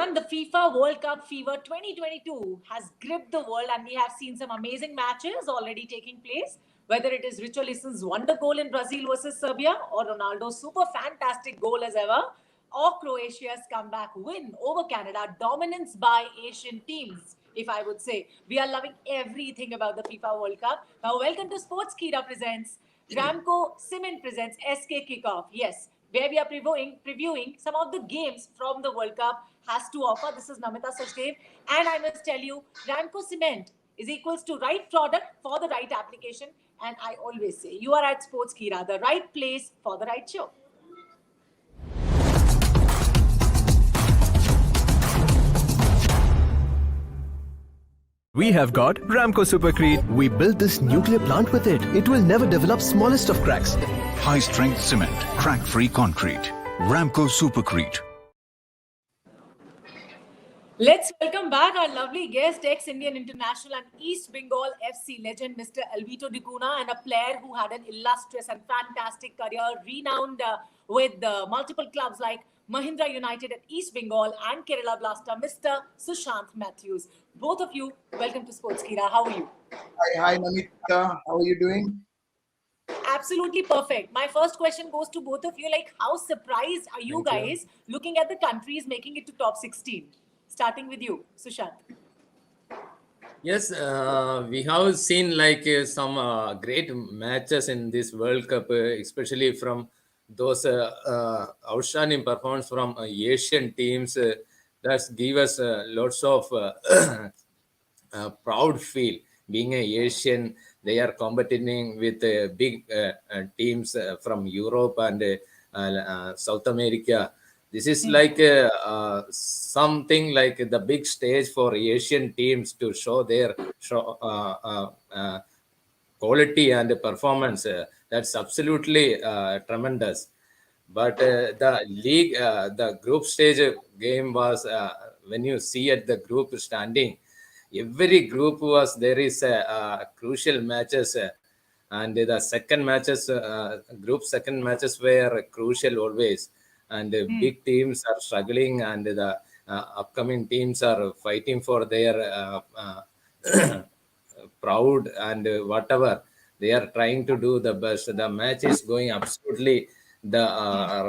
Sushanth, the FIFA World Cup fever 2022 has gripped the world, and we have seen some amazing matches already taking place. Whether it is Richarlison's wonder goal in Brazil versus Serbia, or Ronaldo's super fantastic goal as ever, or Croatia's comeback win over Canada, dominance by Asian teams, if I would say. We are loving everything about the FIFA World Cup. Now, welcome to Sports Kira Presents Ramco Cement Presents SK Kickoff. Yes, where we are previewing some of the games from the World Cup has to offer. This is Namita Sachdev, and I must tell you, Ramco Cement is equals to right product for the right application. And I always say, you are at Sports Kira, the right place for the right show. We have got Ramco Supercrete. We built this nuclear plant with it. It will never develop smallest of cracks. High-strength cement, crack-free concrete. Ramco Supercrete. Let's welcome back our lovely guest, ex-Indian international and East Bengal FC legend, Mr. Alvito and a player who had an illustrious and fantastic career, renowned with multiple clubs like Mahindra United at East Bengal and Kerala Blaster, Mr. Sushanth Mathews. Both of you, welcome to Sports Kira. How are you? Hi, Namita. How are you doing? Absolutely perfect. My first question goes to both of you. Like, how surprised are you guys looking at the countries making it to top 16? Starting with you, Sushanth. Yes, we have seen some great matches in this World Cup, especially from those outstanding performance from Asian teams. That give us lots of proud feel. Being an Asian, they are competing with big teams from Europe and South America. This is like something like the big stage for Asian teams to show their quality and performance. That's absolutely tremendous. But the league, the group stage game was, when you see at the group standing, every group was, there is crucial matches. And the second matches, group second matches were crucial always. And big teams are struggling, and the upcoming teams are fighting for their proud and whatever. They are trying to do the best. The match is going absolutely the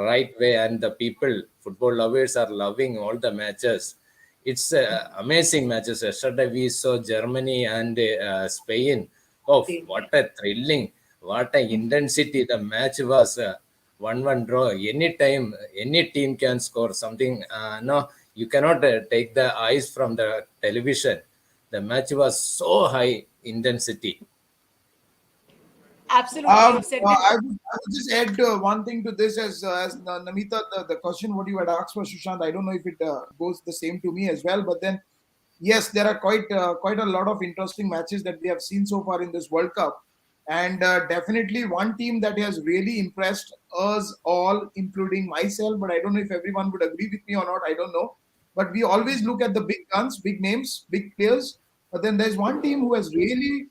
right way, and the people, football lovers, are loving all the matches. It's amazing matches. Yesterday we saw Germany and Spain. Oh, what a thrilling, what a intensity the match was. 1-1 draw. Anytime, any team can score something. No, you cannot take the eyes from the television. The match was so high intensity. Absolutely. I would just add one thing to this as Namita, the question what you had asked for Sushanth, I don't know if it goes the same to me as well. But then, yes, there are quite a lot of interesting matches that we have seen so far in this World Cup. And definitely one team that has really impressed us all, including myself, but I don't know if everyone would agree with me or not, I don't know. But we always look at the big guns, big names, big players. But then there's one team who has really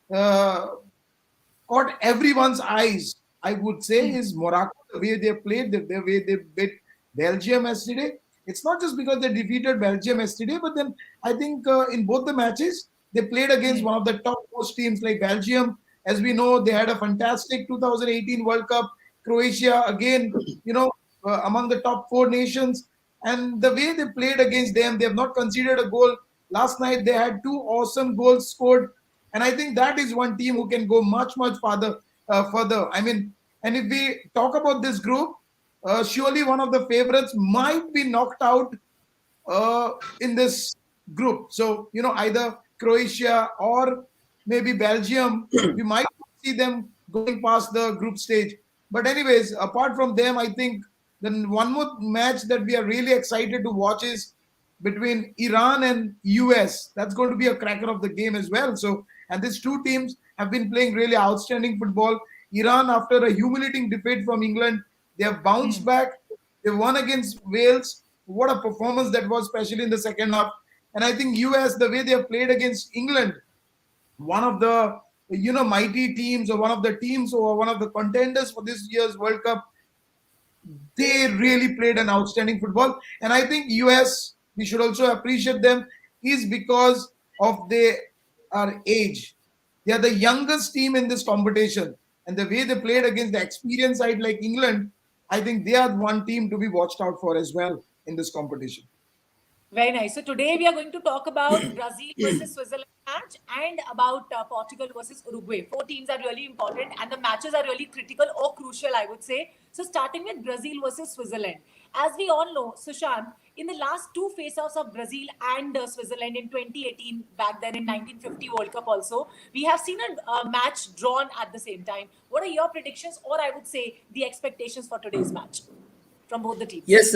caught everyone's eyes, I would say, is Morocco. The way they played, the way they beat Belgium yesterday. It's not just because they defeated Belgium yesterday, but then I think in both the matches, they played against one of the top most teams like Belgium. As we know, they had a fantastic 2018 World Cup. Croatia, again, among the top 4 nations. And the way they played against them, they have not conceded a goal. Last night, they had 2 awesome goals scored. And I think that is one team who can go much, much further. I mean, and if we talk about this group, surely one of the favorites might be knocked out in this group. So, either Croatia or maybe Belgium, we might see them going past the group stage. But anyways, apart from them, I think then one more match that we are really excited to watch is between Iran and US. That's going to be a cracker of the game as well. So, and these two teams have been playing really outstanding football. Iran, after a humiliating defeat from England, they have bounced back. They won against Wales. What a performance that was, especially in the second half. And I think US, the way they have played against England, one of the mighty teams, or one of the teams, or one of the contenders for this year's World Cup, they really played an outstanding football. And I think US we should also appreciate them is because of their age. They are the youngest team in this competition. And the way they played against the experienced side like England, I think they are one team to be watched out for as well in this competition. Very nice. So today we are going to talk about Brazil versus Switzerland match and about Portugal versus Uruguay. Four teams are really important and the matches are really critical or crucial, I would say. So starting with Brazil versus Switzerland. As we all know, Sushanth, in the last two face-offs of Brazil and Switzerland in 2018, back then in 1950 World Cup also, we have seen a match drawn at the same time. What are your predictions or I would say the expectations for today's match from both the teams? Yes,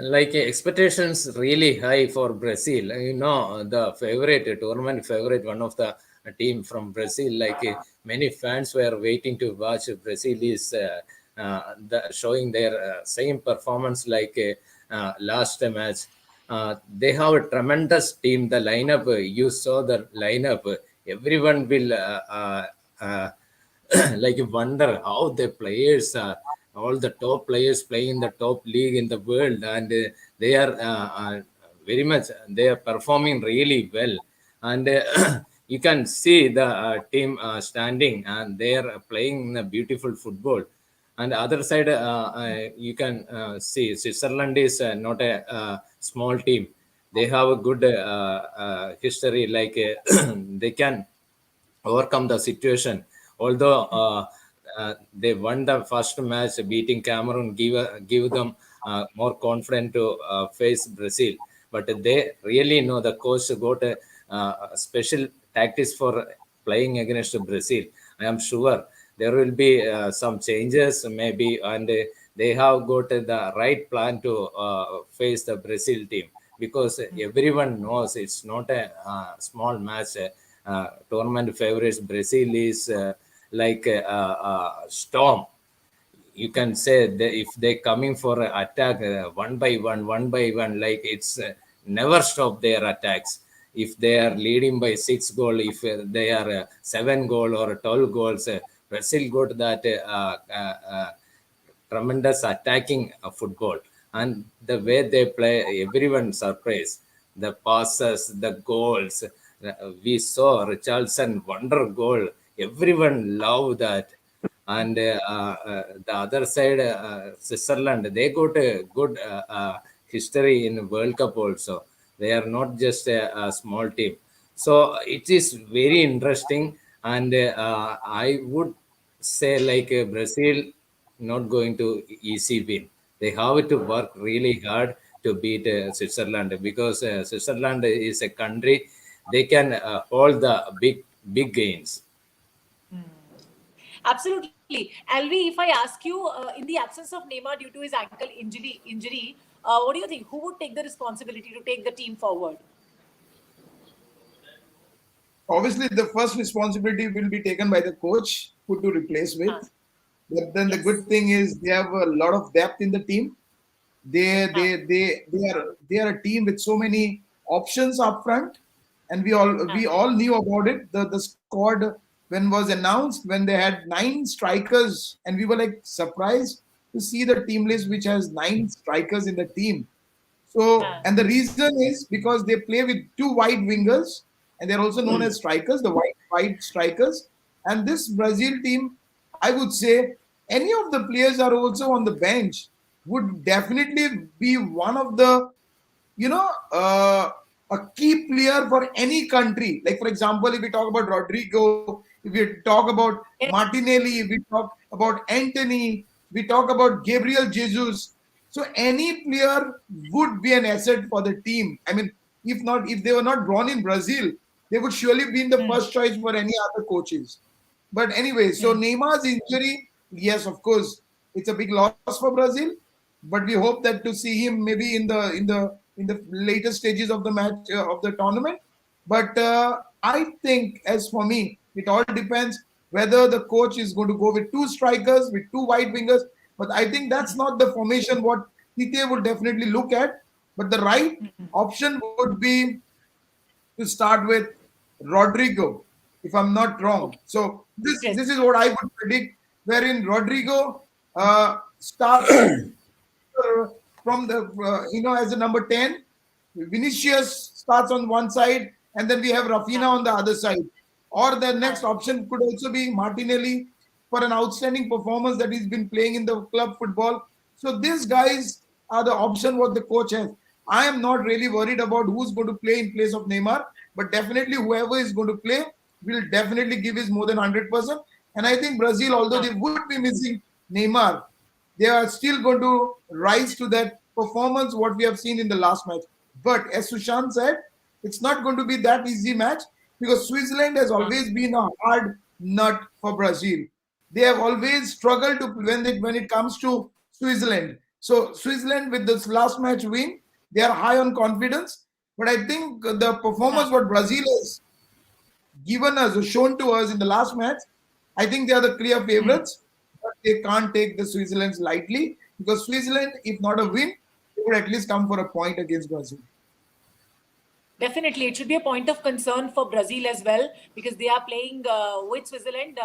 like expectations really high for Brazil. You know, the favorite tournament favorite, one of the team from Brazil. Like many fans were waiting to watch. Brazil is showing their same performance like last match. They have a tremendous team. The lineup, you saw the lineup. Everyone will like wonder how the players are. All the top players playing in the top league in the world, and they are very much they are performing really well. And you can see the team standing, and they are playing a beautiful football. And the other side, you can see Switzerland is not a small team. They have a good history, like they can overcome the situation. Although they won the first match, beating Cameroon, give them more confident to face Brazil. But they really know the coach got a special tactics for playing against Brazil. I am sure there will be some changes maybe, and they have got the right plan to face the Brazil team, because everyone knows it's not a small match. Tournament favorites Brazil is like a storm. You can say that if they coming for an attack one by one, like it's never stop their attacks. If they are leading by 6 goal, if they are 7 goal or 12 goals, Brazil got that tremendous attacking football. And the way they play, everyone surprised. The passes, the goals. We saw Richarlison wonder goal. Everyone loved that. And the other side, Switzerland, they got a good history in World Cup also. They are not just a small team. So it is very interesting. And I would say like Brazil not going to easy win. They have to work really hard to beat Switzerland, because Switzerland is a country they can hold the big gains. Absolutely. Alvi, if I ask you, in the absence of Neymar due to his ankle injury, what do you think? Who would take the responsibility to take the team forward? Obviously, the first responsibility will be taken by the coach, who to replace with. But then the good thing is they have a lot of depth in the team. They are a team with so many options up front, and we all knew about it. The squad when was announced, when they had 9 strikers, and we were like surprised to see the team list which has 9 strikers in the team. So, and the reason is because they play with 2 wide wingers, and they're also known as strikers, the wide strikers. And this Brazil team, I would say, any of the players are also on the bench would definitely be one of the, a key player for any country. Like, for example, if we talk about Rodrigo, if we talk about Martinelli, if we talk about Anthony, we talk about Gabriel Jesus. So any player would be an asset for the team. I mean, if they were not born in Brazil, they would surely be in the first choice for any other coaches. But anyway, so Neymar's injury, yes, of course, it's a big loss for Brazil. But we hope that to see him maybe in the later stages of the match of the tournament. But I think, as for me, it all depends whether the coach is going to go with 2 strikers, with 2 wide wingers. But I think that's not the formation what Tite would definitely look at. But the right option would be to start with Rodrigo, if I'm not wrong. So this is what I would predict, wherein Rodrigo starts from the as a number 10, Vinicius starts on one side, and then we have Rafinha on the other side. Or the next option could also be Martinelli for an outstanding performance that he's been playing in the club football. So these guys are the option what the coach has. I am not really worried about who's going to play in place of Neymar, but definitely whoever is going to play will definitely give his more than 100%. And I think Brazil, although they would be missing Neymar, they are still going to rise to that performance what we have seen in the last match. But as Sushanth said, it's not going to be that easy match because Switzerland has always been a hard nut for Brazil. They have always struggled to when it comes to Switzerland. So Switzerland with this last match win, they are high on confidence. But I think the performance what Brazil has given us or shown to us in the last match, I think they are the clear favorites. But they can't take the Switzerland lightly because Switzerland, if not a win, they would at least come for a point against Brazil. Definitely, it should be a point of concern for Brazil as well because they are playing with Switzerland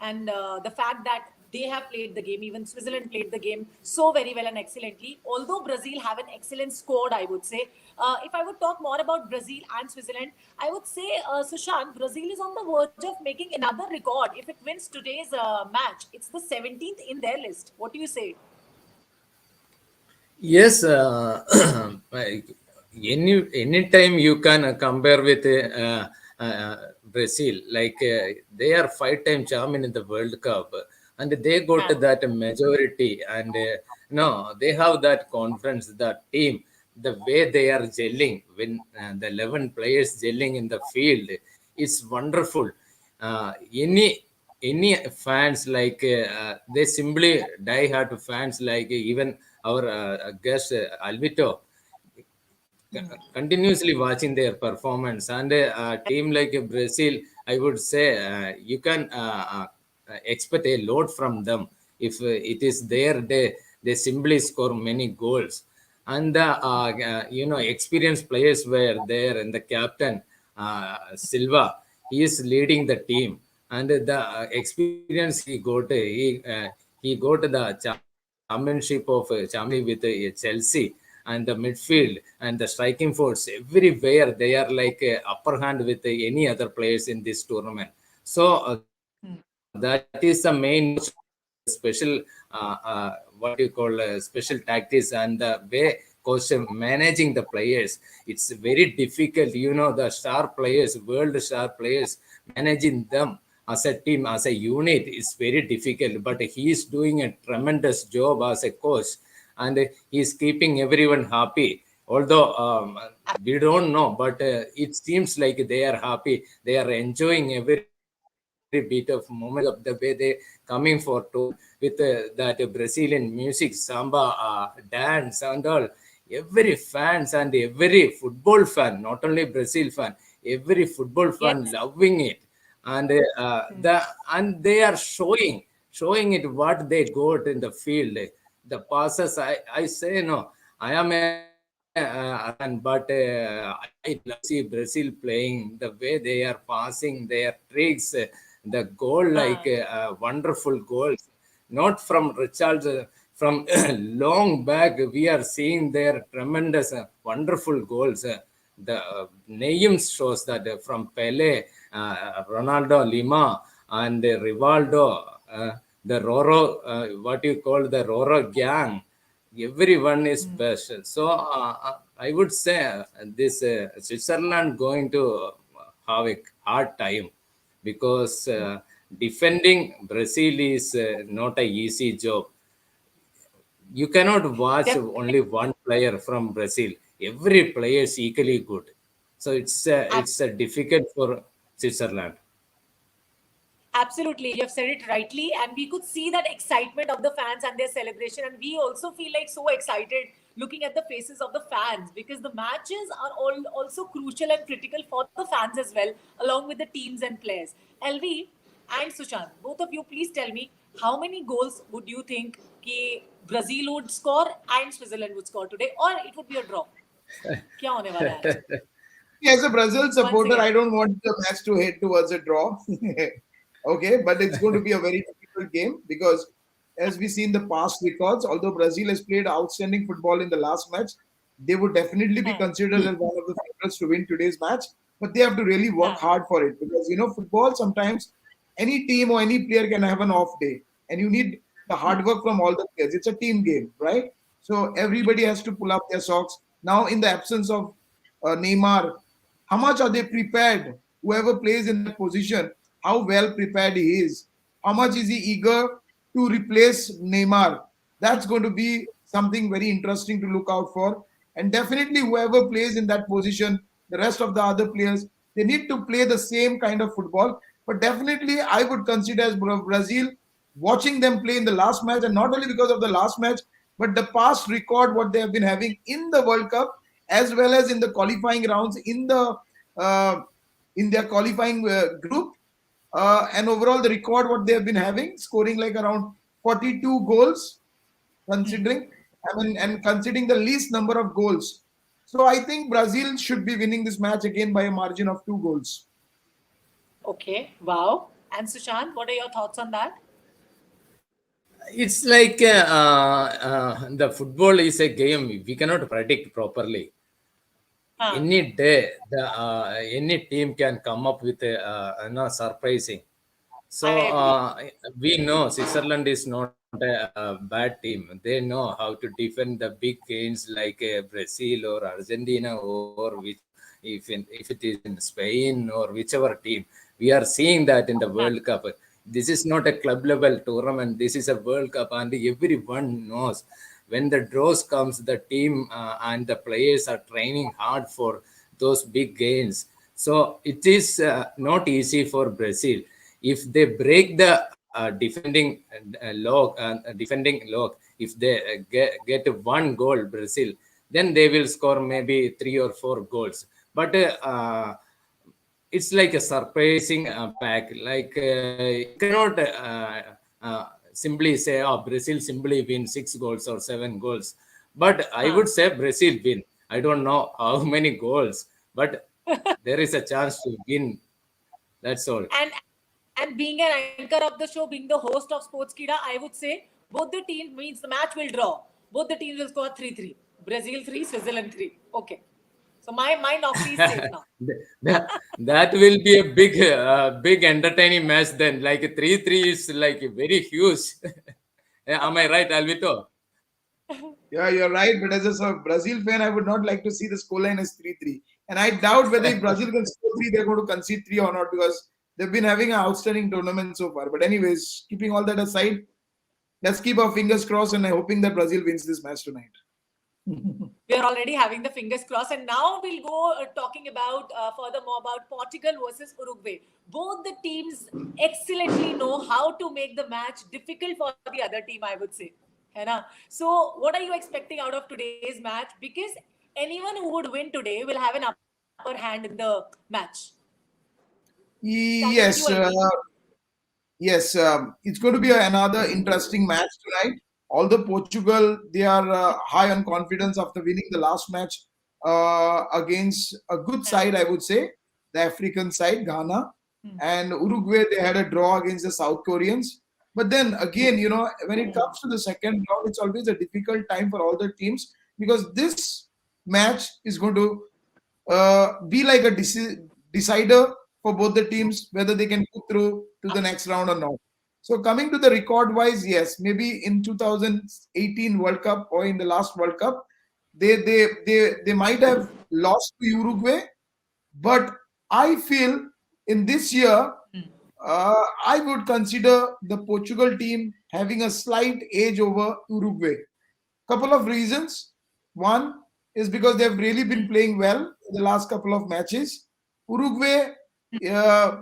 and the fact that they have played the game, even Switzerland played the game so very well and excellently. Although Brazil have an excellent squad, I would say. If I would talk more about Brazil and Switzerland, I would say, Sushanth, Brazil is on the verge of making another record. If it wins today's match, it's the 17th in their list. What do you say? Yes, anytime you can compare with Brazil, like they are 5-time champion in the World Cup, and they got that majority, and no, they have that confidence, that team, the way they are gelling when the 11 players gelling in the field, it's wonderful. Any fans like they simply die-hard fans like even our guest Alvito continuously watching their performance, and a team like Brazil, I would say you can expect a lot from them. If it is their day, they simply score many goals, and experienced players were there, and the captain Silva, he is leading the team, and the experience he got the championship of champion with Chelsea, and the midfield and the striking force everywhere they are like upper hand with any other players in this tournament. So that is the main special what you call special tactics, and the way coach managing the players, it's very difficult, the star players, world star players, managing them as a team, as a unit is very difficult, but he is doing a tremendous job as a coach, and he's keeping everyone happy. Although we don't know, but it seems like they are happy. They are enjoying every bit of moment of the way they coming for tour with that Brazilian music, samba, dance, and all. Every fans and every football fan, not only Brazil fan, every football fan loving it, and and they are showing it what they got in the field. The passes, I say no, I am but I love see Brazil playing the way they are passing their tricks, the goal like wonderful goals, not from Richard, from long back. We are seeing their tremendous, wonderful goals. The names shows that from Pele, Ronaldo, Lima, and Rivaldo, the Roro, what you call the Roro gang, everyone is best. So I would say this Switzerland going to have a hard time because defending Brazil is not a easy job. You cannot watch only one player from Brazil. Every player is equally good. So it's difficult for Switzerland. Absolutely, you have said it rightly, and we could see that excitement of the fans and their celebration, and we also feel like so excited looking at the faces of the fans because the matches are all also crucial and critical for the fans as well, along with the teams and players. LV and Sushanth, both of you, please tell me how many goals would you think Brazil would score and Switzerland would score today, or it would be a draw? क्या होने वाला है आज? As a Brazil supporter, I don't want the match to head towards a draw. Okay, but it's going to be a very difficult game because, as we see in the past records, although Brazil has played outstanding football in the last match, they would definitely be considered as one of the favorites to win today's match. But they have to really work hard for it, because football, sometimes any team or any player can have an off day, and you need the hard work from all the players. It's a team game, right? So everybody has to pull up their socks. Now, in the absence of Neymar, how much are they prepared? Whoever plays in that position, how well prepared he is. How much is he eager to replace Neymar? That's going to be something very interesting to look out for. And definitely, whoever plays in that position, the rest of the other players, they need to play the same kind of football. But definitely, I would consider as Brazil, watching them play in the last match, and not only because of the last match, but the past record what they have been having in the World Cup, as well as in the qualifying rounds in their qualifying group, and overall the record what they have been having, scoring like around 42 goals, considering and considering the least number of goals. So I think Brazil should be winning this match again by a margin of 2 goals. Okay, wow. And Sushanth, what are your thoughts on that? It's like the football is a game we cannot predict properly. Any day, any team can come up with a surprising. So we know Switzerland is not a bad team. They know how to defend the big games like Brazil or Argentina, or which if it is in Spain or whichever team. We are seeing that in the World Cup. This is not a club level tournament. This is a World Cup, and everyone knows when the draws comes, the team and the players are training hard for those big gains. So it is not easy for Brazil. If they break the defending log, if they get 1 goal, Brazil, then they will score maybe 3 or 4 goals. But it's like a surprising pack. Like you cannot simply say, "Oh, Brazil simply win 6 goals or 7 goals." But I would say Brazil win. I don't know how many goals, but there is a chance to win. That's all. And being an anchor of the show, being the host of Sports Kida, I would say both the teams means the match will draw. Both the teams will score 3-3. Brazil 3, Switzerland 3. Okay. So my knock is safe now. that will be a big entertaining match then. Like 3-3 is like very huge. Am I right, Alvito? Yeah, you're right. But as a Brazil fan, I would not like to see the scoreline as 3-3. And I doubt whether if Brazil can score 3, they're going to concede 3 or not, because they've been having an outstanding tournament so far. But anyways, keeping all that aside, let's keep our fingers crossed and hoping that Brazil wins this match tonight. We are already having the fingers crossed, and now we'll go talking about furthermore about Portugal versus Uruguay. Both the teams excellently know how to make the match difficult for the other team, I would say. So what are you expecting out of today's match? Because anyone who would win today will have an upper hand in the match. Yes, yes, it's going to be another interesting match tonight. Although Portugal, they are high on confidence after winning the last match against a good side, I would say, the African side, Ghana. And Uruguay, they had a draw against the South Koreans. But then again, when it comes to the second round, it's always a difficult time for all the teams, because this match is going to be like a decider for both the teams, whether they can go through to the next round or not. So coming to the record-wise, yes, maybe in 2018 World Cup or in the last World Cup, they might have lost to Uruguay, but I feel in this year, I would consider the Portugal team having a slight edge over Uruguay. Couple of reasons. One is because they've really been playing well in the last couple of matches. Uruguay,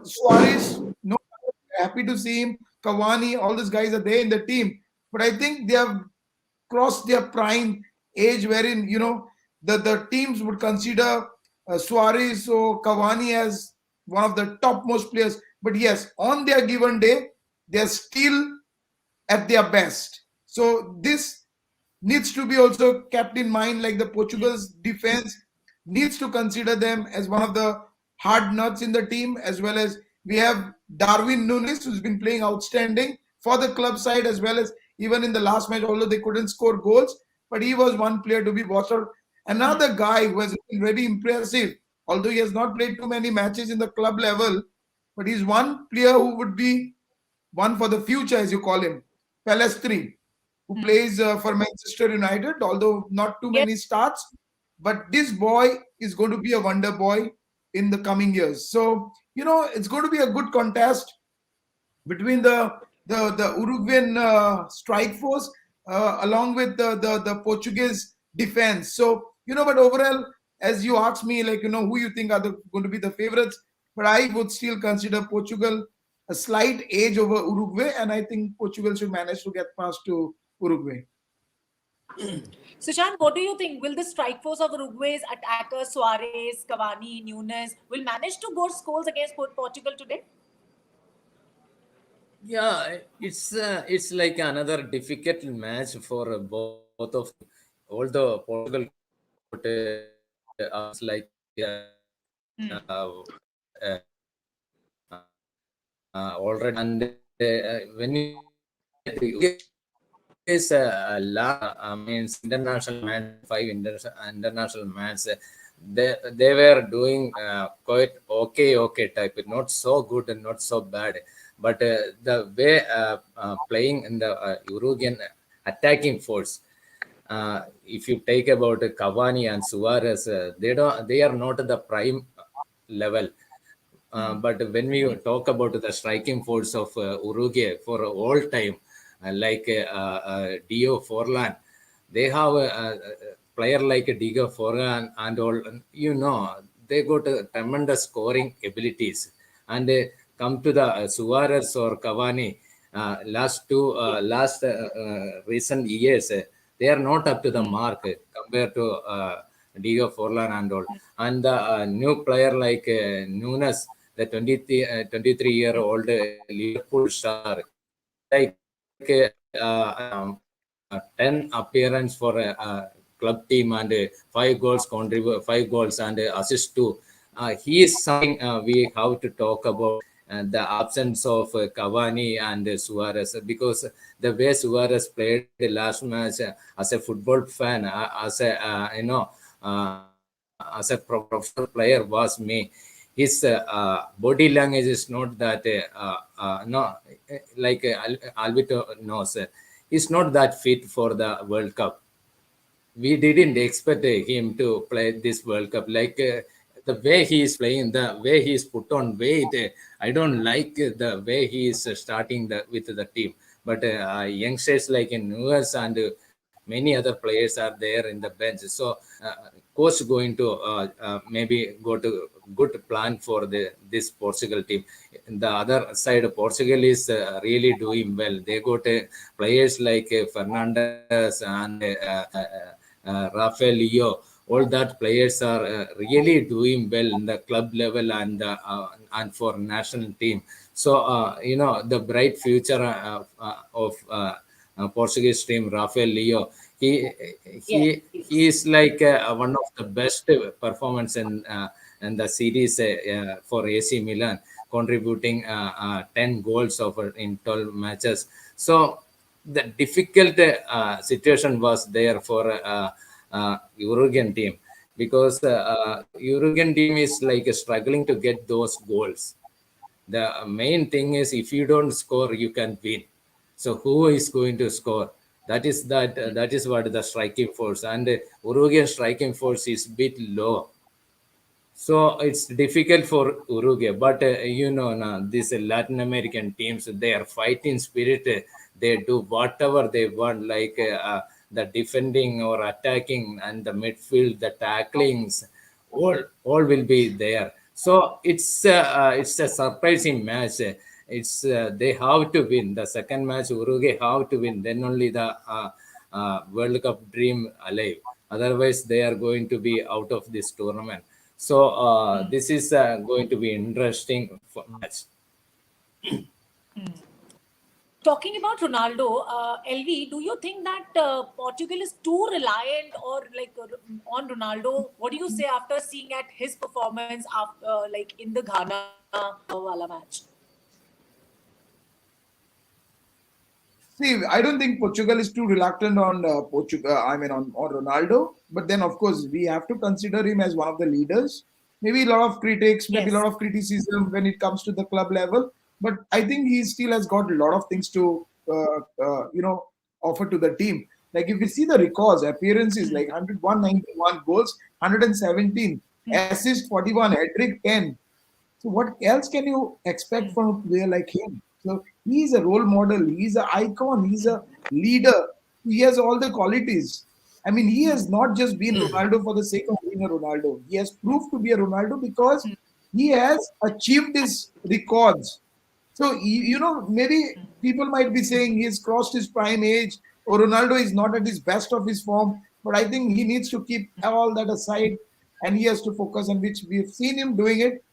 Suarez, no, happy to see him. Cavani, all these guys are there in the team. But I think they have crossed their prime age wherein, the teams would consider Suarez or Cavani as one of the topmost players. But yes, on their given day, they're still at their best. So this needs to be also kept in mind, like the Portugal's defense needs to consider them as one of the hard nuts in the team, as well as we have Darwin Núñez, who's been playing outstanding for the club side, as well as even in the last match, although they couldn't score goals, but he was one player to be watched out. Another guy who has been very impressive, although he has not played too many matches in the club level, but he's one player who would be one for the future, as you call him, Palestri, who plays for Manchester United, although not too Yes. many starts. But this boy is going to be a wonder boy in the coming years. So, it's going to be a good contest between the Uruguayan strike force along with the Portuguese defense. So, but overall, as you asked me, like, who you think are going to be the favorites, but I would still consider Portugal a slight edge over Uruguay, and I think Portugal should manage to get past to Uruguay. Sushanth, what do you think? Will the strike force of Uruguay's attackers Suarez, Cavani, Nunes will manage to score against Portugal today? Yeah, it's like another difficult match for both of them. Although Portugal us like uh, already, and when you is means international match, five international match. They were doing quite okay type, not so good and not so bad, but the way playing in the Uruguayan attacking force. If you take about Cavani and Suarez, they are not at the prime level. But when we talk about the striking force of Uruguay for all time, like Dio Forlan, they have a player like Diego Forlan and all. They got tremendous scoring abilities. And come to the Suarez or Cavani, last recent years, they are not up to the mark compared to Diego Forlan and all. And the new player like Nunes, the 23-year-old Liverpool star, like 10 appearance for a club team and 5 goals and assists too. He is something we have to talk about. The absence of Cavani and Suarez, because the way Suarez played the last match, as a football fan, as a professional player was me. His body language is not that no, like Alvito knows. He's not that fit for the World Cup. We didn't expect him to play this World Cup. Like the way he is playing, the way he is put on weight, I don't like the way he is starting with the team. But youngsters like in Nunes and many other players are there in the bench. So coach going to maybe go to good plan for this Portugal team. The other side, Portugal is really doing well. They got players like Fernandes and Rafael Leo. All that players are really doing well in the club level and for national team. So the bright future of Portuguese team, Rafael Leo. He Yes. he is like one of the best performance in the series for AC Milan, contributing 10 goals in 12 matches. So the difficult situation was there for Uruguayan team, because Uruguayan team is like struggling to get those goals. The main thing is, if you don't score, you can win. So who is going to score? That is what the striking force, and Uruguayan striking force is bit low. So it's difficult for Uruguay, but now these Latin American teams, their fighting spirit, they do whatever they want, like the defending or attacking and the midfield, the tacklings, all will be there. So it's a surprising match. It's they have to win the second match. Uruguay have to win. Then only the World Cup dream alive. Otherwise, they are going to be out of this tournament. So this is going to be interesting match. Talking about Ronaldo, LV, do you think that Portugal is too reliant or on Ronaldo? What do you say after seeing at his performance after in the Ghana wala match? See, I don't think Portugal is too reluctant on Portugal. I mean, on Ronaldo. But then, of course, we have to consider him as one of the leaders. Maybe a lot of critics, maybe a Yes. lot of criticism when it comes to the club level. But I think he still has got a lot of things to, offer to the team. Like if you see the records, appearances like 191 goals, 117 assists, 41 hat-trick, 10. So what else can you expect from a player like him? So he's a role model. He's an icon. He's a leader. He has all the qualities. I mean, he has not just been Ronaldo for the sake of being a Ronaldo. He has proved to be a Ronaldo because he has achieved his records. So maybe people might be saying he's crossed his prime age or Ronaldo is not at his best of his form. But I think he needs to keep all that aside and he has to focus on which we've seen him doing it.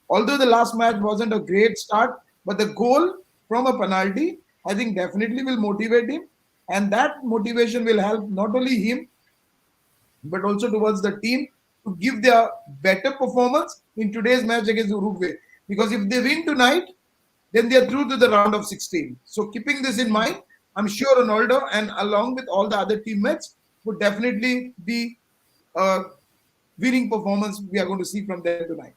Although the last match wasn't a great start, but the goal from a penalty, I think definitely will motivate him. And that motivation will help not only him, but also towards the team to give their better performance in today's match against Uruguay. Because if they win tonight, then they are through to the round of 16. So keeping this in mind, I'm sure Ronaldo and along with all the other teammates would definitely be a winning performance we are going to see from them tonight.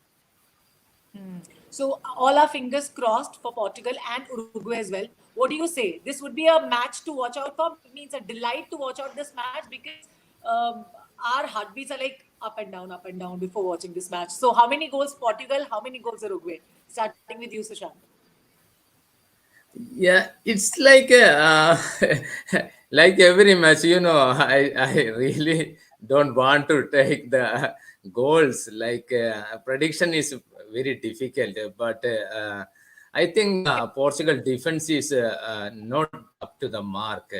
So all our fingers crossed for Portugal and Uruguay as well. What do you say? This would be a match to watch out for. It means a delight to watch out this match because our heartbeats are like up and down before watching this match. So how many goals Portugal? How many goals Uruguay? Starting with you, Sushanth. Yeah, it's like like every match, I really don't want to take the goals. Like prediction is very difficult, but I think Portugal defense is not up to the mark.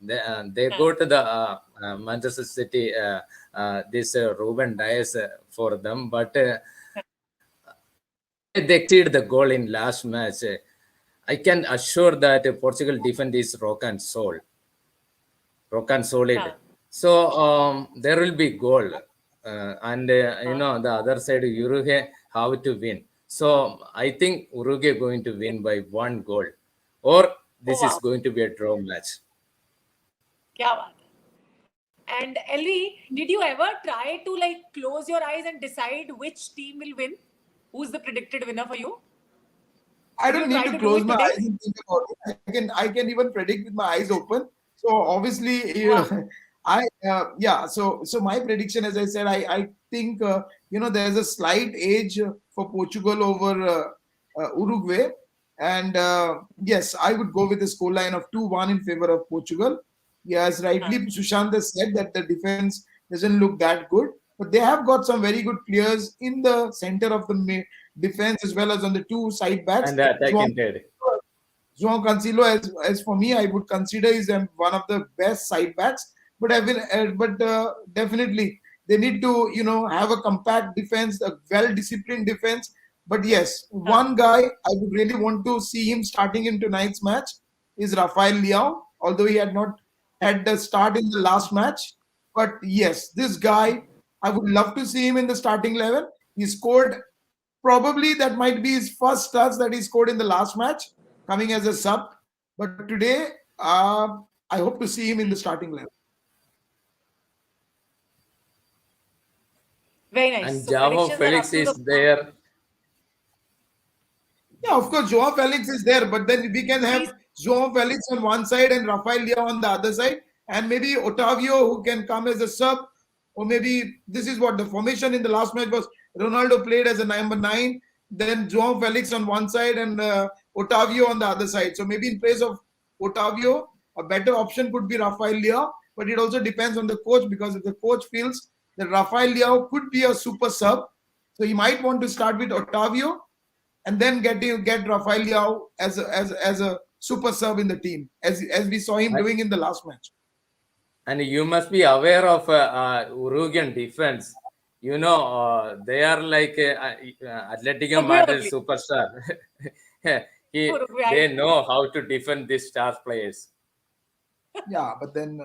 They go to the Manchester City, this Ruben Dias for them, but they exceed the goal in last match. I can assure that Portugal defense is rock and solid. Yeah. So there will be goal, and the other side Uruguay have to win. So I think Uruguay going to win by 1 goal, or Oh this is wow. going to be a draw match. Kya baat hai. And Elvi, did you ever try to like close your eyes and decide which team will win? Who's the predicted winner for you? I Did you don't need try to to do close it my today? eyes and think about it. I can even predict with my eyes open. So obviously, Wow. So my prediction, as I said, I think there's a slight edge for Portugal over Uruguay, and yes, I would go with a scoreline of 2-1 in favor of Portugal. Yes, rightly, Sushanth has said that the defense doesn't look that good, but they have got some very good players in the center of the defense as well as on the two side backs. And the attack João, ended. João Cancelo, as for me, I would consider is one of the best side backs. But definitely they need to have a compact defense, a well disciplined defense. But yes, one guy I would really want to see him starting in tonight's match is Rafael Leao, although he had not had the start in the last match. But yes, this guy, I would love to see him in the starting 11. He scored, probably that might be his first touch that he scored in the last match, coming as a sub. But today, I hope to see him in the starting 11. Very nice. And So Javo predictions are Felix up to is the there. Yeah, of course, Joao Felix is there, but then we can have Please. Joao Felix on one side and Rafael Leao on the other side, and maybe Otavio who can come as a sub, or maybe this is what the formation in the last match was. Ronaldo played as a number 9, then Joao Felix on one side and Otavio on the other side. So maybe in place of Otavio, a better option could be Rafael Leao, but it also depends on the coach, because if the coach feels that Rafael Leao could be a super sub, so he might want to start with Otavio and then get Rafael Leao as a super sub in the team, as we saw him doing in the last match. And you must be aware of Uruguayan defense. They are like Atletico Madrid Uruguay. superstar. Uruguay. They know how to defend these star players. Yeah, but then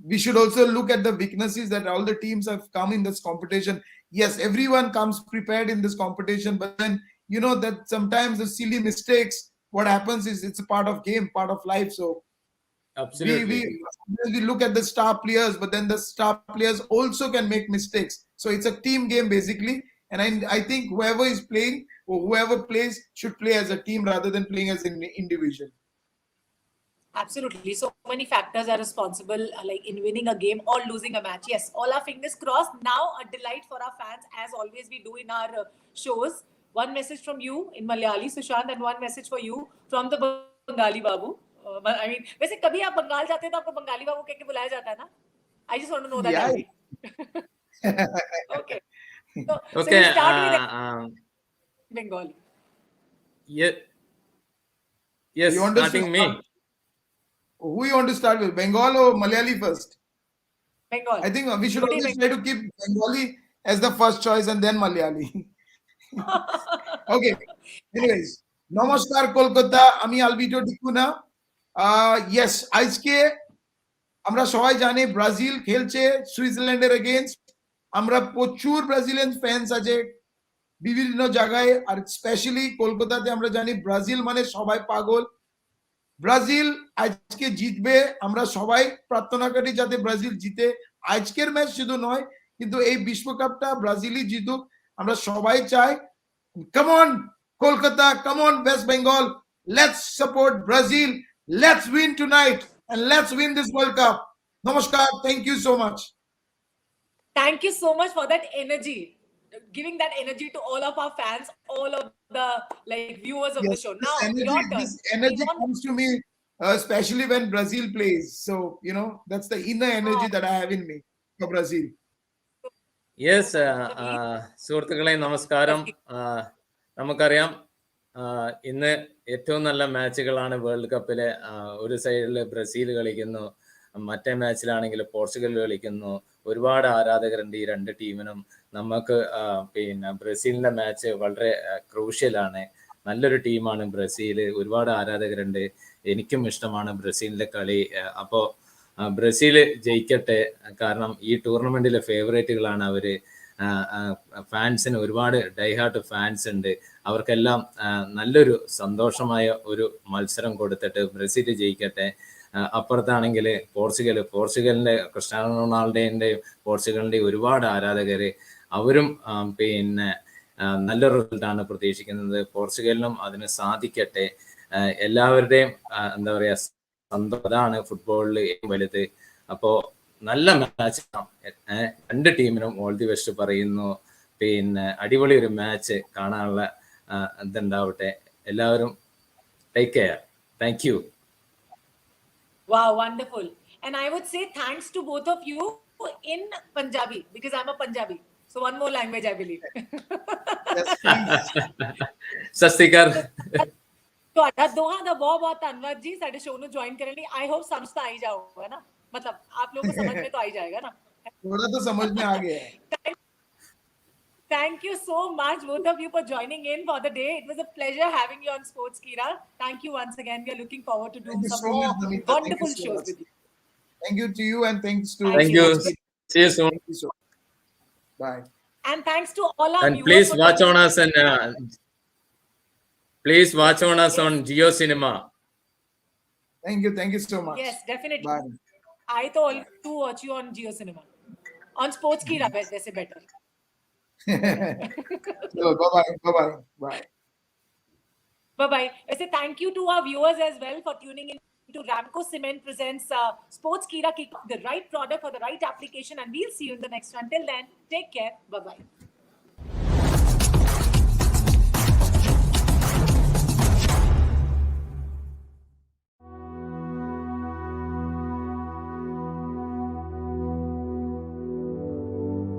we should also look at the weaknesses that all the teams have come in this competition. Yes, everyone comes prepared in this competition, but then that sometimes the silly mistakes what happens is it's a part of game, part of life. So Absolutely. we look at the star players, but then the star players also can make mistakes. So it's a team game basically. And I think whoever is playing or whoever plays should play as a team rather than playing as an individual. Absolutely. So many factors are responsible, like in winning a game or losing a match. Yes, all our fingers crossed. Now, a delight for our fans, as always we do in our shows. One message from you in Malayali, Sushanth, and one message for you from the Bengali Babu. I mean, वैसे कभी आप बंगाल जाते हैं तो आपको बंगाली बाबू कह के बुलाया जाता है ना? I just want to know that. Yeah. Okay. So Okay. we start with Bengali. Yes. Yes. You want to Starting me. Who you want to start with, Bengal or Malayali first? Bengal. I think we should always try to keep Bengali as the first choice and then Malayali. Okay. Anyways, Namaskar Kolkata, Ami Alvito Dikuna. Yes, আজকে আমরা সবাই জানি Brazil খেলছে সুইজারল্যান্ডের against. আমরা প্রচুর Brazilian fans আছে বিভিন্ন জায়গায়, আর স্পেশালি কলকাতাতে আমরা জানি ব্রাজিল মানে সবাই পাগল। ব্রাজিল আজকে জিতবে, আমরা সবাই প্রার্থনা করি যাতে ব্রাজিল জিতে। আজকের ম্যাচ শুধু নয়, কিন্তু এই বিশ্বকাপটা ব্রাজিলই জিতুক, আমরা সবাই চাই। Come on Kolkata, come on West Bengal, let's support Brazil, let's win tonight and let's win this World Cup. Namaskar, thank you so much. Thank you so much for that energy, giving that energy to all of our fans, all of the viewers of the show. Now, your turn. This energy comes to me, especially when Brazil plays. So, that's the inner energy that I have in me for Brazil. Yes സുഹൃത്തുക്കളെ നമസ്കാരം. നമുക്കറിയാം ഇന്ന് ഏറ്റവും നല്ല മാച്ചുകളാണ് world കപ്പിലെ. ഒരു സൈഡിൽ Brazil കളിക്കുന്നു, മറ്റേ മാച്ചിലാണെങ്കിൽ പോർച്ചുഗൽ കളിക്കുന്നു. ഒരുപാട് ആരാധകരുണ്ട് ഈ രണ്ട് ടീമിനും. നമുക്ക് ബ്രസീലിന്റെ മാച്ച് വളരെ ക്രൂഷ്യലാണ്. നല്ലൊരു ടീമാണ് ബ്രസീൽ, ഒരുപാട് ആരാധകരുണ്ട്. എനിക്കും ഇഷ്ടമാണ് ബ്രസീലിന്റെ കളി. അപ്പോൾ ബ്രസീൽ ജയിക്കട്ടെ, കാരണം ഈ ടൂർണമെന്റിലെ ഫേവറേറ്റുകളാണ് അവര്. ഫാൻസിന് ഒരുപാട് ഡൈഹാർട്ട് ഫാൻസ് ഉണ്ട്. അവർക്കെല്ലാം നല്ലൊരു സന്തോഷമായ ഒരു മത്സരം കൊടുത്തിട്ട് ബ്രസീൽ ജയിക്കട്ടെ. അപ്പുറത്താണെങ്കിൽ പോർച്ചുഗലിന്റെ ക്രിസ്ത്യാനോ റൊണാൾഡോന്റെയും പോർച്ചുഗലിന്റെയും ഒരുപാട് ആരാധകര്, അവരും നല്ലൊരു റിസൾട്ടാണ് പ്രതീക്ഷിക്കുന്നത്. പോർച്ചുഗലിനും അതിന് സാധിക്കട്ടെ. എല്ലാവരുടെയും എന്താ പറയാ അതാണ് ഫുട്ബോളിൽ ഏറ്റവും വലുത്. അപ്പോ നല്ല മാച്ച്, രണ്ട് ടീമിനും ഓൾ ദി ബെസ്റ്റ് പറയുന്നു. അടിപൊളി ഒരു മാച്ച് കാണാനുള്ള ഇതുണ്ടാവട്ടെ. എല്ലാവരും take care. Thank you. Wow, wonderful. And I would say thanks to both of you in Punjabi, because I'm a Punjabi. So one more language, I believe. ਸਤਿ ਸ਼੍ਰੀ ਅਕਾਲ. ਤੁਹਾਡਾ ਦੋਹਾਂ ਦਾ ਬਹੁਤ ਬਹੁਤ ਧੰਨਵਾਦ ਜੀ ਸਾਡੇ ਸ਼ੋਅ ਨੂੰ ਜੁਆਇਨ ਕਰਨ ਲਈ। ਆਈ ਹੋਪ ਸਮਝ ਤਾਂ ਆਈ ਜਾਊਗਾ ਨਾ, मतलब आप लोगों को समझ में तो आ ही जाएगा ना? थोड़ा तो समझ में आ गया है. Thank you so much both of you for joining in for the day. It was a pleasure having you on Sports Kira. Thank you once again. We are looking forward to doing some more wonderful shows with you. Thank you to you, and thanks to Thank you. See you soon. Bye. And thanks to all our And viewers. please watch on us please watch on us on Jio Cinema. Thank you so much. Yes, definitely. Bye. I thought to watch you on Jio Cinema. On Sports Kira, वैसे better. So, bye. Bye-bye. I say thank you to our viewers as well for tuning in to Ramco Cement Presents Sports Kira. The right product for the right application, and we'll see you in the next one. Till then, take care. Bye-bye.